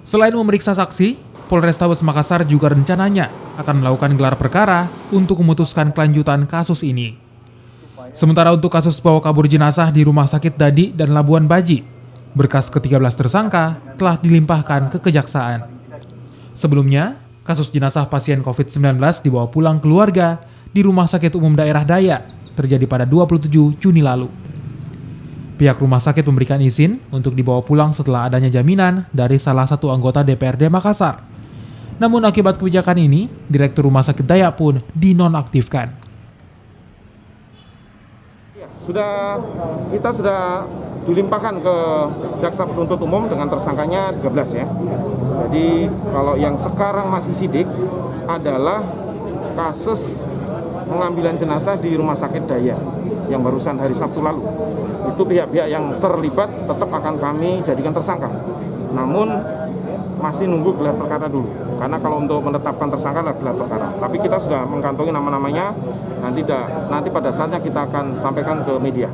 Selain memeriksa saksi, Polrestabes Makassar juga rencananya akan melakukan gelar perkara untuk memutuskan kelanjutan kasus ini. Sementara untuk kasus bawa kabur jenazah di Rumah Sakit Dadi dan Labuan Baji, berkas ke-13 tersangka telah dilimpahkan ke Kejaksaan. Sebelumnya, kasus jenazah pasien COVID-19 dibawa pulang keluarga di Rumah Sakit Umum Daerah Dayak terjadi pada 27 Juni lalu. Pihak rumah sakit memberikan izin untuk dibawa pulang setelah adanya jaminan dari salah satu anggota DPRD Makassar. Namun akibat kebijakan ini, Direktur Rumah Sakit Dayak pun dinonaktifkan. Kita sudah dilimpahkan ke Jaksa Penuntut Umum dengan tersangkanya 13 ya. Jadi kalau yang sekarang masih sidik adalah kasus pengambilan jenazah di Rumah Sakit Dayak yang barusan hari Sabtu lalu. Itu pihak-pihak yang terlibat tetap akan kami jadikan tersangka. Namun masih nunggu gelar perkara dulu. Karena kalau untuk menetapkan tersangka adalah gelar perkara. Tapi kita sudah mengantongi nama-namanya. Nanti pada saatnya kita akan sampaikan ke media.